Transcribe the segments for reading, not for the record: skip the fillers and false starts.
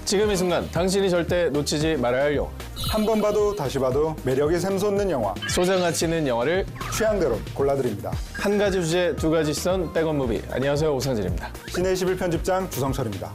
지금 이 순간 당신이 절대 놓치지 말아야 할 영화. 한 번 봐도 다시 봐도 매력이 샘솟는 영화. 소장 가치 있는 영화를 취향대로 골라드립니다. 한 가지 주제 두 가지 시선 백원 무비. 안녕하세요, 오상진입니다. 시내 21 편집장 주성철입니다.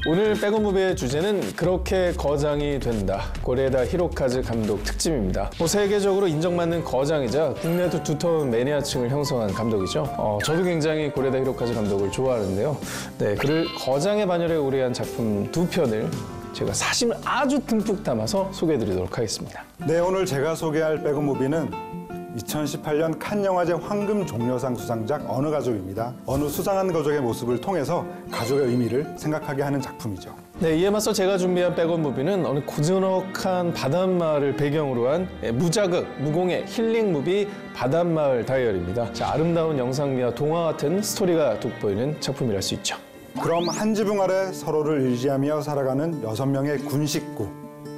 오늘 백원 무비의 주제는 그렇게 거장이 된다. 고레다 히로카즈 감독 특집입니다. 세계적으로 인정받는 거장이자 국내도 두터운 매니아층을 형성한 감독이죠. 저도 굉장히 고레다 히로카즈 감독을 좋아하는데요. 네, 그를 거장의 반열에 오래한 작품 두 편을 제가 사심을 아주 듬뿍 담아서 소개해드리도록 하겠습니다. 네, 오늘 제가 소개할 백원 무비는 2018년 칸 영화제 황금 종려상 수상작 어느 가족입니다. 어느 수상한 가족의 모습을 통해서 가족의 의미를 생각하게 하는 작품이죠. 네, 이에 맞서 제가 준비한 백원 무비는 어느 고즈넉한 바닷마을을 배경으로 한 무자극, 무공의 힐링 무비 바닷마을 다이어리입니다. 자, 아름다운 영상미와 동화 같은 스토리가 돋보이는 작품이라 할 수 있죠. 그럼 한 지붕 아래 서로를 의지하며 살아가는 6명의 군 식구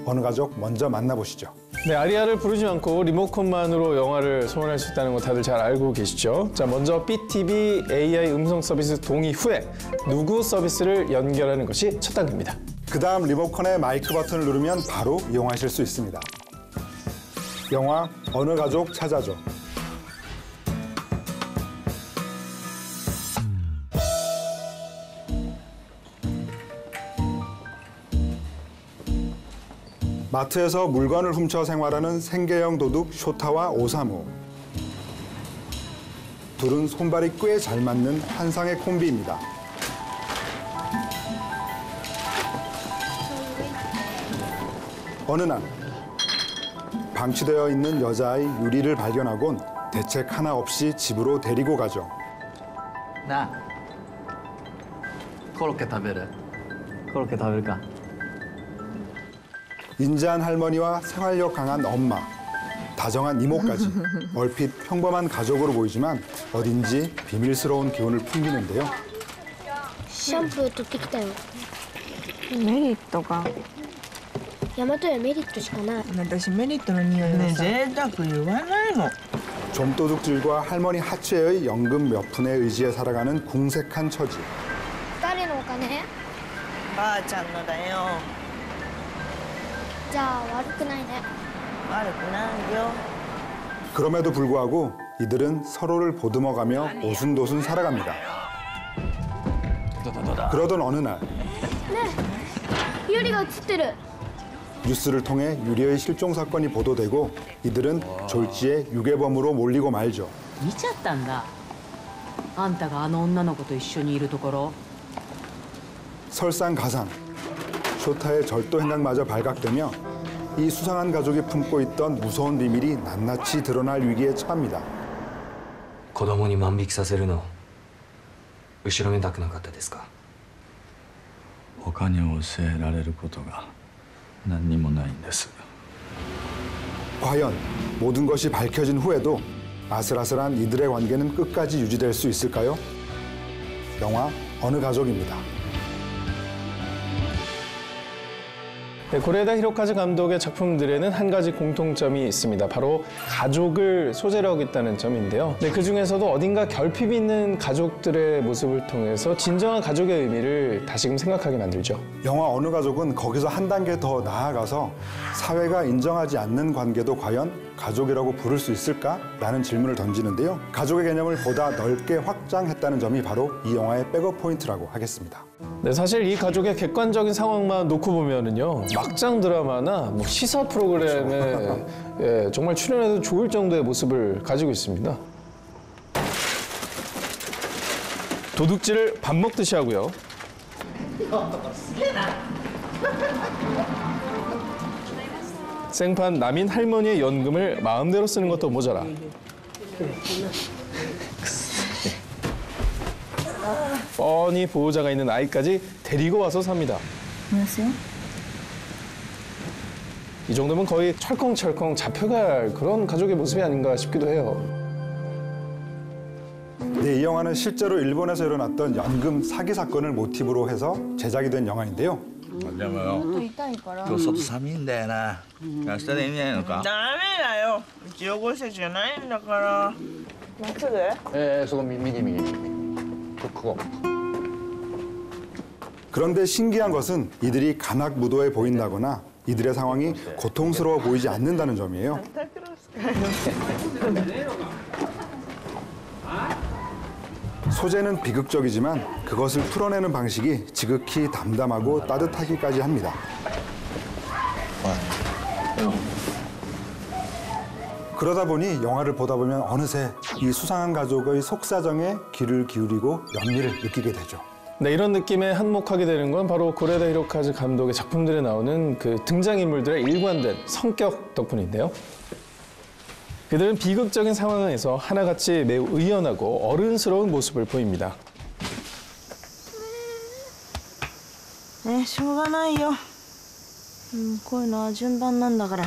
어느 가족 먼저 만나보시죠. 네, 아리아를 부르지 않고 리모컨만으로 영화를 소원할 수 있다는 거 다들 잘 알고 계시죠? 자, 먼저 BTV AI 음성 서비스 동의 후에 누구 서비스를 연결하는 것이 첫 단계입니다. 그 다음 리모컨의 마이크 버튼을 누르면 바로 이용하실 수 있습니다. 영화 어느 가족 찾아줘. 마트에서 물건을 훔쳐 생활하는 생계형 도둑 쇼타와 오사무. 둘은 손발이 꽤 잘 맞는 환상의 콤비입니다. 어느 날 방치되어 있는 여자아이 유리를 발견하곤 대책 하나 없이 집으로 데리고 가죠. 나 코로케 食べる? 코로케 食べるか? 인자한 할머니와 생활력 강한 엄마, 다정한 이모까지 얼핏 평범한 가족으로 보이지만 어딘지 비밀스러운 기운을 풍기는데요. 샴푸 取ってきたよ。メリットが大和屋メリットしかない。私メリットの匂いはさ、贅沢言わないの。 좀도둑질과 할머니 하츠의 연금 몇 푼에 의지해 살아가는 궁색한 처지. 誰のお金？ばあちゃんのだよ。じゃあ悪くないね。悪くないよ。 그럼에도 불구하고 이들은 서로를 보듬어가며 오순도순 살아갑니다. 그러던 어느 날 ねえ、ユリが映ってる。 뉴스를 통해 유리의 실종 사건이 보도되고 이들은 졸지에 유괴범으로 몰리고 말죠. 見ちゃったんだ。あんたがあの女の子と一緒にいるところ。 설상가상, 쇼타의 절도 행각마저 발각되며 이 수상한 가족이 품고 있던 무서운 비밀이 낱낱이 드러날 위기에 처합니다. 子供に万引きさせるの後ろめたくなかったですか? お金を教えられることが何にもないんです. 과연 모든 것이 밝혀진 후에도 아슬아슬한 이들의 관계는 끝까지 유지될 수 있을까요? 영화 어느 가족입니다. 네, 고레다 히로카즈 감독의 작품들에는 한 가지 공통점이 있습니다. 바로 가족을 소재로 하고 있다는 점인데요. 네, 그 중에서도 어딘가 결핍이 있는 가족들의 모습을 통해서 진정한 가족의 의미를 다시금 생각하게 만들죠. 영화 어느 가족은 거기서 한 단계 더 나아가서 사회가 인정하지 않는 관계도 과연 가족이라고 부를 수 있을까라는 질문을 던지는데요. 가족의 개념을 보다 넓게 확장했다는 점이 바로 이 영화의 백업 포인트라고 하겠습니다. 네, 사실 이 가족의 객관적인 상황만 놓고 보면은요, 막장 드라마나 시사 프로그램에 예, 정말 출연해도 좋을 정도의 모습을 가지고 있습니다. 도둑질을 밥 먹듯이 하고요. 생판 남인 할머니의 연금을 마음대로 쓰는 것도 모자라 뻔히 보호자가 있는 아이까지 데리고 와서 삽니다. 안녕하세요. 이 정도면 거의 철컹철컹 잡혀갈 그런 가족의 모습이 아닌가 싶기도 해요. 네, 이 영화는 실제로 일본에서 일어났던 연금 사기 사건을 모티브로 해서 제작이 된 영화인데요. でもよ、今日外寒いんだよな。明日でいいんじゃないのか。ダメだよ。うち汚せじゃないんだから。まっすぐ？そこ右。그거. 그런데 신기한 것은 이들이 간악무도해 보인다거나 이들의 상황이 고통스러워 보이지 않는다는 점이에요. 소재는 비극적이지만 그것을 풀어내는 방식이 지극히 담담하고 따뜻하기까지 합니다. 그러다 보니 영화를 보다 보면 어느새 이 수상한 가족의 속사정에 귀를 기울이고 연미를 느끼게 되죠. 네, 이런 느낌에 한몫하게 되는 건 바로 고레다 히로카즈 감독의 작품들에 나오는 그 등장인물들의 일관된 성격 덕분인데요. 그들은 비극적인 상황에서 하나같이 매우 의연하고 어른스러운 모습을 보입니다. ね、しょうがないよ。こういうのは順番なんだから。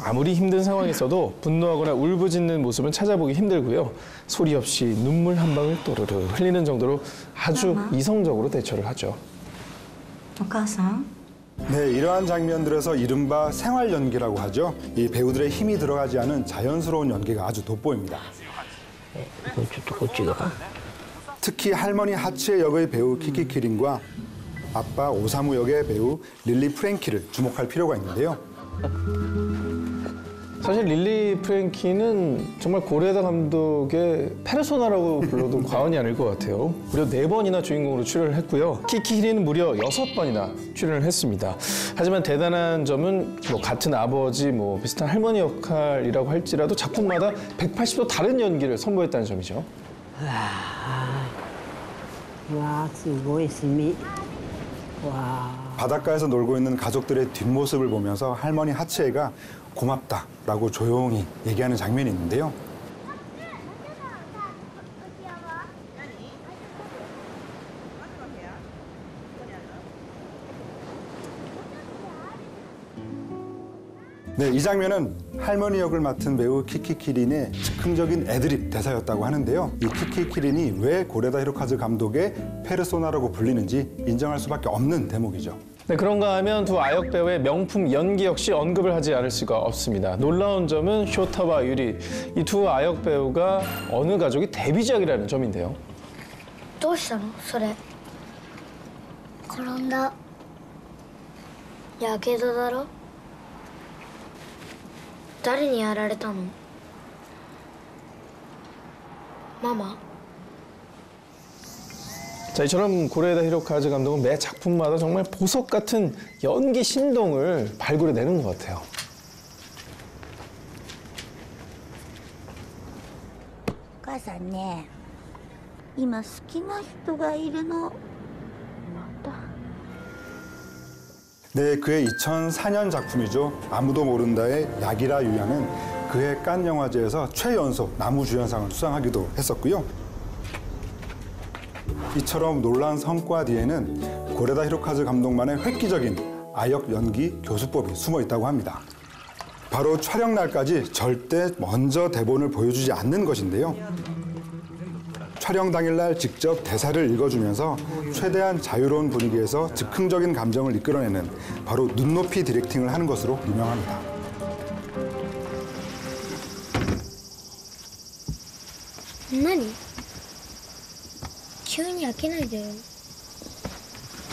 아무리 힘든 상황에서도 분노하거나 울부짖는 모습은 찾아보기 힘들고요. 소리 없이 눈물 한 방울 또르르 흘리는 정도로 아주 이성적으로 대처를 하죠. お母さん 네, 이러한 장면들에서 이른바 생활 연기라고 하죠. 이 배우들의 힘이 들어가지 않은 자연스러운 연기가 아주 돋보입니다. 특히 할머니 하츠의 역의 배우 키키 키린과 아빠 오사무 역의 배우 릴리 프랭키를 주목할 필요가 있는데요. 사실 릴리 프랭키는 정말 고레다 감독의 페르소나라고 불러도 과언이 아닐 것 같아요. 무려 4번이나 주인공으로 출연을 했고요. 키키리는 무려 6번이나 출연을 했습니다. 하지만 대단한 점은 뭐 같은 아버지, 뭐 비슷한 할머니 역할이라고 할지라도 작품마다 180도 다른 연기를 선보였다는 점이죠. 와, すごい炭。와. 바닷가에서 놀고 있는 가족들의 뒷모습을 보면서 할머니 하츠에가 고맙다라고 조용히 얘기하는 장면이 있는데요. 네, 이 장면은 할머니 역을 맡은 배우 키키 키린의 즉흥적인 애드립 대사였다고 하는데요. 이 키키 키린이 왜 고레다 히로카즈 감독의 페르소나라고 불리는지 인정할 수밖에 없는 대목이죠. 네, 그런가 하면 두 아역 배우의 명품 연기 역시 언급을 하지 않을 수가 없습니다. 놀라운 점은 쇼타와 유리, 이 두 아역 배우가 어느 가족이 데뷔작이라는 점인데요. どうしたのそれ転んだやけどだろ誰にやられたのママ 자, 이처럼 고레다 히로카즈 감독은 매 작품마다 정말 보석 같은 연기 신동을 발굴해내는 것 같아요. お母さんね今好きな人がいるの 네, 그의 2004년 작품이죠. 아무도 모른다의 야기라 유야는 그해 칸 영화제에서 최연소 남우주연상을 수상하기도 했었고요. 이처럼 놀라운 성과 뒤에는 고레다 히로카즈 감독만의 획기적인 아역 연기 교수법이 숨어 있다고 합니다. 바로 촬영 날까지 절대 먼저 대본을 보여주지 않는 것인데요. 촬영 당일날 직접 대사를 읽어주면서 최대한 자유로운 분위기에서 즉흥적인 감정을 이끌어내는 바로 눈높이 디렉팅을 하는 것으로 유명합니다.何急に開けないでよ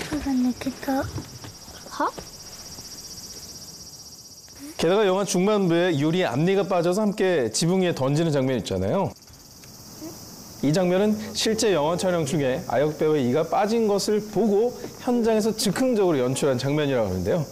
歯が抜けたは 게다가 영화 중반부에 유리의 앞니가 빠져서 함께 지붕 위에 던지는 장면 있잖아요. 이 장면은 실제 영화 촬영 중에 아역 배우의 이가 빠진 것을 보고 현장에서 즉흥적으로 연출한 장면이라고 하는데요.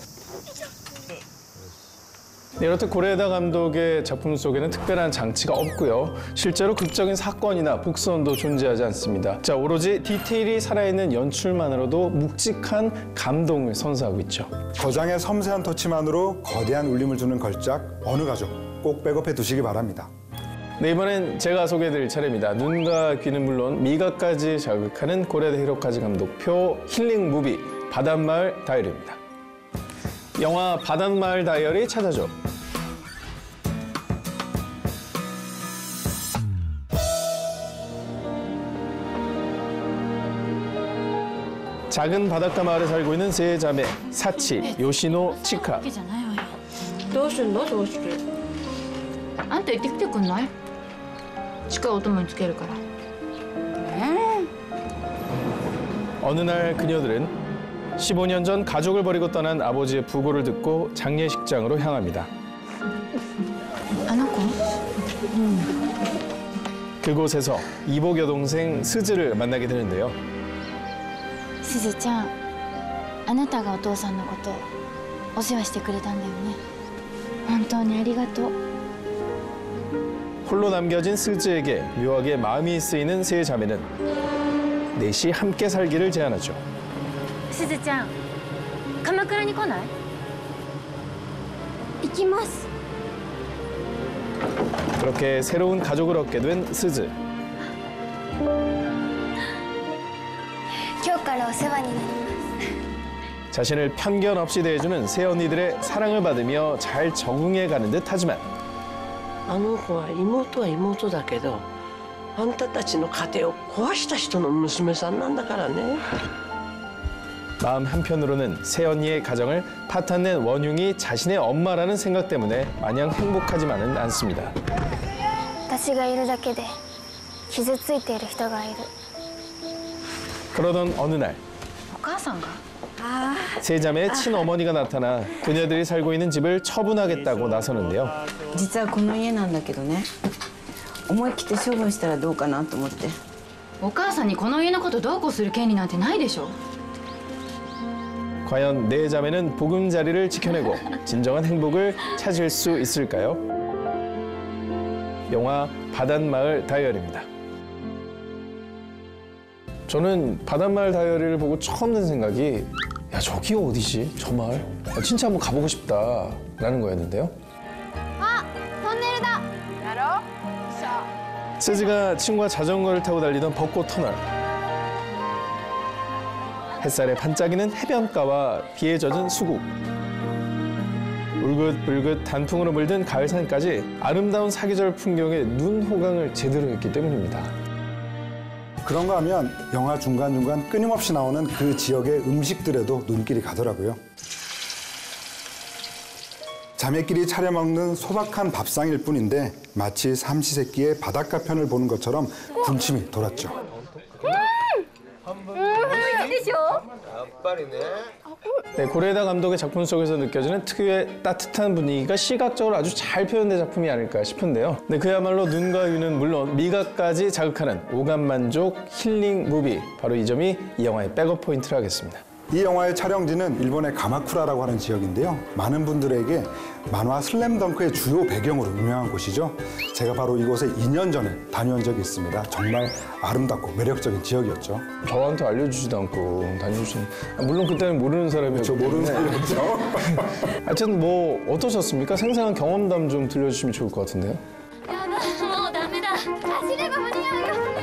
네, 이렇듯 고레다 감독의 작품 속에는 특별한 장치가 없고요. 실제로 극적인 사건이나 복선도 존재하지 않습니다. 자, 오로지 디테일이 살아있는 연출만으로도 묵직한 감동을 선사하고 있죠. 거장의 섬세한 터치만으로 거대한 울림을 주는 걸작 어느 가족 꼭 백업해 두시기 바랍니다. 네, 이번엔 제가 소개해드릴 차례입니다. 눈과 귀는 물론 미각까지 자극하는 고레다 히로카즈 감독표 힐링 무비 바닷마을 다이어리입니다. 영화 바닷마을 다이어리 찾아줘. 작은 바닷가 마을에 살고 있는 세 자매 사치, 요시노, 치카. どうするのどうするあんた行ってきてくんない近いお供につけるから 어느 날 그녀들은 15년 전 가족을 버리고 떠난 아버지의 부고를 듣고 장례식장으로 향합니다. あの子 그곳에서 이복 여동생 스즈를 만나게 되는데요. すずちゃんあなたがお父さんのことお世話してくれたんだよね本当にありがとう 홀로 남겨진 스즈에게 묘하게 마음이 쓰이는 세 자매는 넷이 함께 살기를 제안하죠. すずちゃん鎌倉に来ない行きます。 그렇게 새로운 가족을 얻게 된 스즈. 今日からお世話になります。 자신을 편견 없이 대해주는 새 언니들의 사랑을 받으며 잘 적응해가는 듯 하지만 あの子は妹は妹だけどあんたたちの家庭を壊した人の娘さんなんだからね 마음 한편으로는 새 언니의 가정을 파탄낸 원흉이 자신의 엄마라는 생각 때문에 마냥 행복하지만은 않습니다. 私がいるだけで傷ついている人がいる。 그러던 어느 날 お母さんが 세 자매의 친어머니가 나타나 그녀들이 살고 있는 집을 처분하겠다고 나서는데요. 実はこの家なんだけどね思い切って処分したらどうかなと思って。お母さんにこの家のことどうこうする権利なんてないでしょ 과연 네 자매는 보금자리를 지켜내고 진정한 행복을 찾을 수 있을까요? 영화 바닷마을 다이어리입니다. 저는 바닷마을 다이어리를 보고 처음 든 생각이 야 저기 어디지? 저 마을? 진짜 한번 가보고 싶다라는 거였는데요. トンネルだ。 스즈가 친구와 자전거를 타고 달리던 벚꽃 터널. 햇살에 반짝이는 해변가와 비에 젖은 수국. 울긋불긋 단풍으로 물든 가을산까지 아름다운 사계절 풍경에 눈 호강을 제대로 했기 때문입니다. 그런가 하면 영화 중간중간 끊임없이 나오는 그 지역의 음식들에도 눈길이 가더라고요. 자매끼리 차려 먹는 소박한 밥상일 뿐인데 마치 삼시세끼의 바닷가 편을 보는 것처럼 군침이 돌았죠. 네, 고레에다 감독의 작품 속에서 느껴지는 특유의 따뜻한 분위기가 시각적으로 아주 잘 표현된 작품이 아닐까 싶은데요. 네, 그야말로 눈과 귀는 물론 미각까지 자극하는 오감만족 힐링 무비. 바로 이 점이 이 영화의 백업 포인트를 하겠습니다. 이 영화의 촬영지는 일본의 가마쿠라라고 하는 지역인데요. 많은 분들에게 만화 슬램덩크의 주요 배경으로 유명한 곳이죠. 제가 바로 이곳에 2년 전에 다녀온 적이 있습니다. 정말 아름답고 매력적인 지역이었죠. 저한테 알려주지도 않고 다녀주신 물론 그때는 모르는 사람이었죠. 모르는 사람이었죠. 하여튼 뭐 어떠셨습니까? 생생한 경험담 좀 들려주시면 좋을 것 같은데요. やだ、もうダメだ。走れば間に合うよ。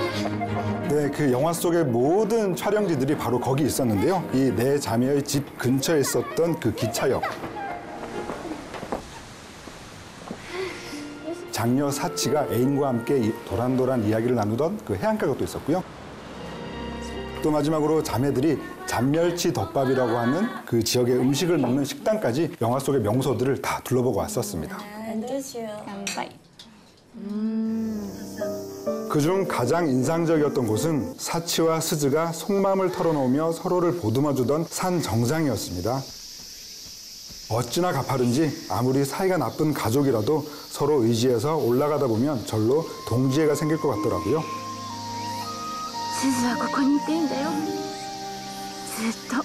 네, 그 영화 속의 모든 촬영지들이 바로 거기 있었는데요. 이 네 자매의 집 근처에 있었던 그 기차역. 장녀 사치가 애인과 함께 도란도란 이야기를 나누던 그 해안가가 또 있었고요. 또 마지막으로 자매들이 잔멸치 덮밥이라고 하는 그 지역의 음식을 먹는 식당까지 영화 속의 명소들을 다 둘러보고 왔었습니다. 그중 가장 인상적이었던 곳은 사치와 스즈가 속마음을 털어놓으며 서로를 보듬어주던 산 정상이었습니다. 어찌나 가파른지 아무리 사이가 나쁜 가족이라도 서로 의지해서 올라가다 보면 절로 동지애가 생길 것 같더라고요. すずはここにいていいんだよずっと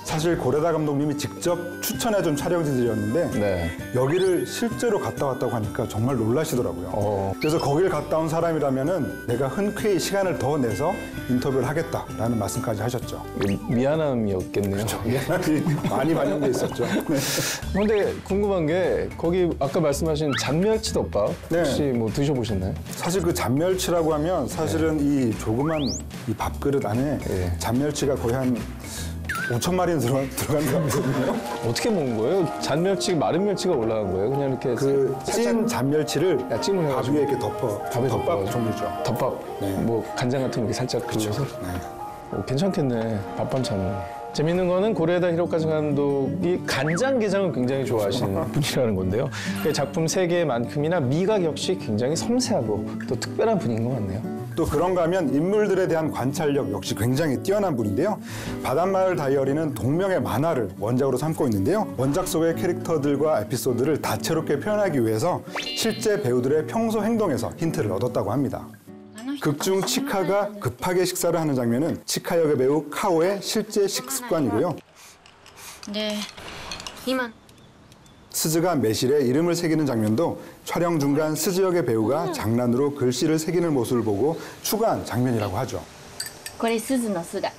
사실 고레다 감독님이 직접 추천해준 촬영지들이었는데 네. 여기를 실제로 갔다 왔다고 하니까 정말 놀라시더라고요. 그래서 거길 갔다 온 사람이라면은 내가 흔쾌히 시간을 더 내서 인터뷰를 하겠다라는 말씀까지 하셨죠. 미안함이었겠네요. 그렇죠. 미안함이 많이 반영돼 있었죠. 네. 근데 궁금한 게 거기 아까 말씀하신 잔멸치 덮밥 혹시 네. 뭐 드셔보셨나요? 사실 그 잔멸치라고 하면 사실은 이 조그만 이 밥그릇 안에 네. 잔멸치가 거의 한 5,000마리는 들어간 것 같거든요. 어떻게 먹은 거예요? 잔멸치, 마른 멸치가 올라간 거예요? 그냥 이렇게 그 찐 잔멸치를 찜을 밥 해가지고 위에 이렇게 덮어. 밥에 덮밥 덮어가지고. 종류죠. 덮밥, 네. 뭐 간장 같은 거 이렇게 살짝 그려서 네. 괜찮겠네, 밥반찬은. 재밌는 거는 고레에다 히로카즈 감독이 간장게장을 굉장히 좋아하시는 분이라는 건데요. 그 작품 세계만큼이나 미각 역시 굉장히 섬세하고 또 특별한 분인 것 같네요. 또 그런가 하면 인물들에 대한 관찰력 역시 굉장히 뛰어난 분인데요. 바닷마을 다이어리는 동명의 만화를 원작으로 삼고 있는데요. 원작 속의 캐릭터들과 에피소드를 다채롭게 표현하기 위해서 실제 배우들의 평소 행동에서 힌트를 얻었다고 합니다. 극중 치카가 급하게 식사를 하는 장면은 치카 역의 배우 카오의 실제 식습관이고요. 네, 이만. 스즈가 매실에 이름을 새기는 장면도 촬영 중간 스즈 역의 배우가 장난으로 글씨를 새기는 모습을 보고 추가한 장면이라고 하죠. これ鈴の巣だ。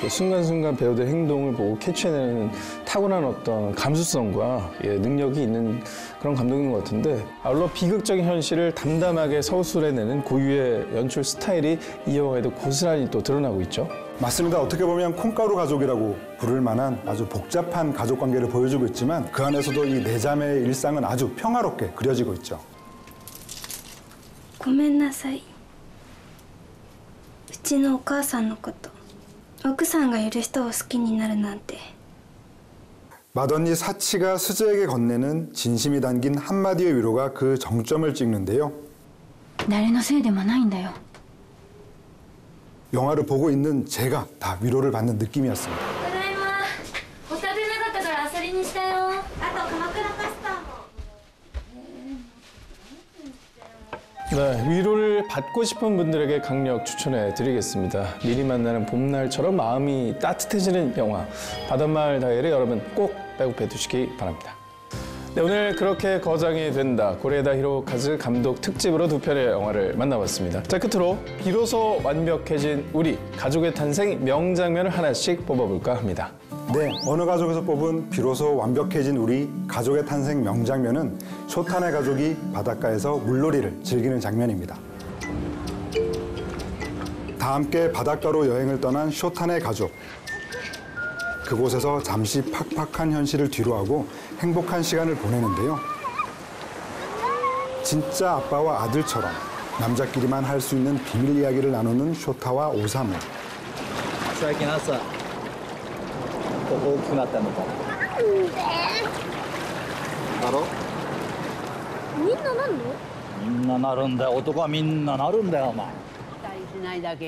순간순간 배우들 행동을 보고 캐치해내는 타고난 어떤 감수성과 능력이 있는 그런 감독인 것 같은데, 아울러 비극적인 현실을 담담하게 서술해내는 고유의 연출 스타일이 이 영화에도 고스란히 또 드러나고 있죠. 맞습니다. 어떻게 보면 콩가루 가족이라고 부를 만한 아주 복잡한 가족 관계를 보여주고 있지만 그 안에서도 이 네 자매의 일상은 아주 평화롭게 그려지고 있죠. ごめんなさい。うちのお母さんのこと奥さんがいる人を好きになるなんて。 맏언니 사치가 스즈에게 건네는 진심이 담긴 한마디의 위로가 그 정점을 찍는데요. 誰のせいでもないんだよ。 영화를 보고 있는 제가 다 위로를 받는 느낌이었습니다. ただいま。お食べなかったからアサリにしたよ。あと鎌倉カスタード。 네, 위로를 받고 싶은 분들에게 강력 추천해 드리겠습니다. 미리 만나는 봄날처럼 마음이 따뜻해지는 영화 바닷마을 다이어리 여러분 꼭 배고파 두시기 바랍니다. 네, 오늘 그렇게 거장이 된다 고레다 히로카즈 감독 특집으로 두 편의 영화를 만나봤습니다. 자, 끝으로 비로소 완벽해진 우리 가족의 탄생 명장면을 하나씩 뽑아볼까 합니다. 네, 어느 가족에서 뽑은 비로소 완벽해진 우리 가족의 탄생 명장면은 쇼탄의 가족이 바닷가에서 물놀이를 즐기는 장면입니다. 다 함께 바닷가로 여행을 떠난 쇼탄의 가족. 그곳에서 잠시 팍팍한 현실을 뒤로하고 행복한 시간을 보내는데요. 진짜 아빠와 아들처럼 남자끼리만 할 수 있는 비밀 이야기를 나누는 쇼타와 오사무. 最近朝ここ大きくなったのかだろみんななんの？みんななるんだよ男はみんななるんだよお前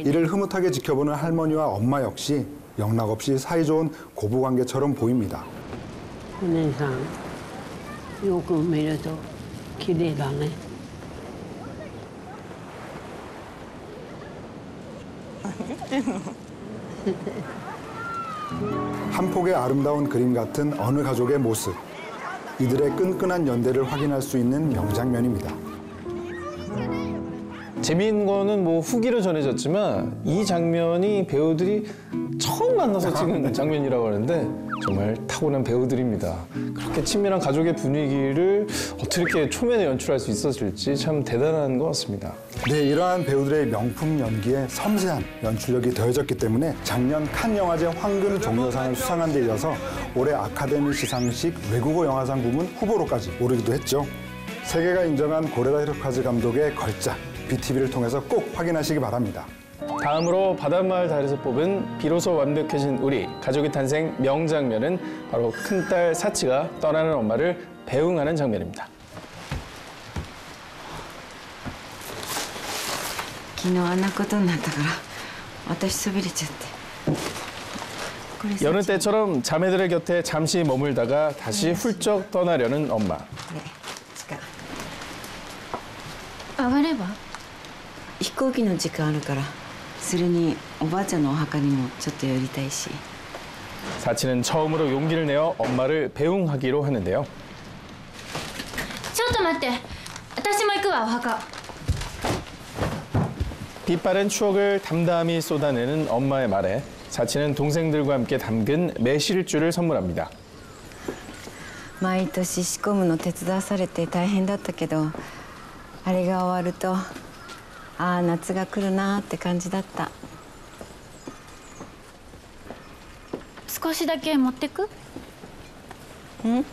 이를 흐뭇하게 지켜보는 할머니와 엄마 역시 영락없이 사이좋은 고부관계처럼 보입니다. お姉さんよく見ると綺麗だね。 한 폭의 아름다운 그림 같은 어느 가족의 모습. 이들의 끈끈한 연대를 확인할 수 있는 명장면입니다. 재미있는 거는 뭐 후기로 전해졌지만 이 장면이 배우들이 처음 만나서 찍은 장면이라고 하는데 정말 타고난 배우들입니다. 그렇게 친밀한 가족의 분위기를 어떻게 이렇게 초면에 연출할 수 있었을지 참 대단한 것 같습니다. 네, 이러한 배우들의 명품 연기에 섬세한 연출력이 더해졌기 때문에 작년 칸 영화제 황금 종려상을 수상한 데 이어서 올해 아카데미 시상식 외국어 영화상 부문 후보로까지 오르기도 했죠. 세계가 인정한 고레다 히로카즈 감독의 걸작, BTV를 통해서 꼭 확인하시기 바랍니다. 다음으로 바닷마을 다이어리에서 뽑은 비로소 완벽해진 우리 가족의 탄생 명장면은 바로 큰딸 사치가 떠나는 엄마를 배웅하는 장면입니다. 昨日あんなことになったから私そびれちゃって 여느 때처럼 자매들의 곁에 잠시 머물다가 다시 훌쩍 떠나려는 엄마. 上がれば？飛行機の時間あるからそれにおばあちゃんのお墓にもちょっと寄りたいし 사치는 처음으로 용기를 내어 엄마를 배웅하기로 하는데요. ちょっと待って、私も行くわお墓。 빛바랜 추억을 담담히 쏟아내는 엄마의 말에 사치는 동생들과 함께 담근 매실주를 선물합니다. 毎年仕込むの手伝わされて大変だったけどあれが終わるとああ夏が来るなって感じだった。少しだけ持ってく？ 응?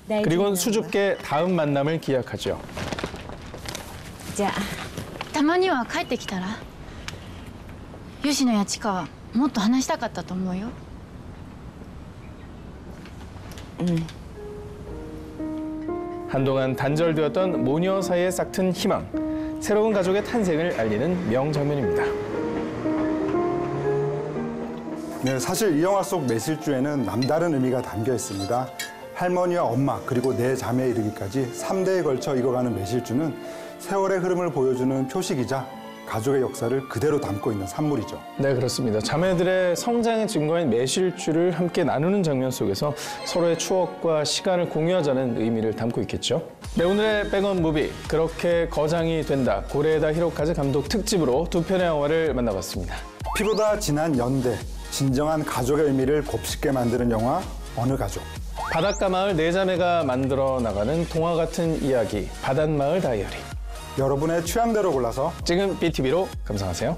그리곤 수줍게 다음 만남을 기약하죠. じゃあたまには帰ってきたら？吉野や千佳はもっと話したかったと思うよ。 응. 한동안 단절되었던 모녀 사이에 싹튼 희망, 새로운 가족의 탄생을 알리는 명장면입니다. 네, 사실 이 영화 속 매실주에는 남다른 의미가 담겨 있습니다. 할머니와 엄마 그리고 네 자매에 이르기까지 3대에 걸쳐 익어가는 매실주는 세월의 흐름을 보여주는 표식이자 가족의 역사를 그대로 담고 있는 산물이죠. 네, 그렇습니다. 자매들의 성장의 증거인 매실주를 함께 나누는 장면 속에서 서로의 추억과 시간을 공유하자는 의미를 담고 있겠죠. 네, 오늘의 백원 무비, 그렇게 거장이 된다, 고레에다 히로카즈 감독 특집으로 두 편의 영화를 만나봤습니다. 피보다 진한 연대, 진정한 가족의 의미를 곱씹게 만드는 영화 어느 가족. 바닷가 마을 네 자매가 만들어 나가는 동화 같은 이야기, 바닷마을 다이어리. 여러분의 취향대로 골라서 지금 BTV로 감상하세요.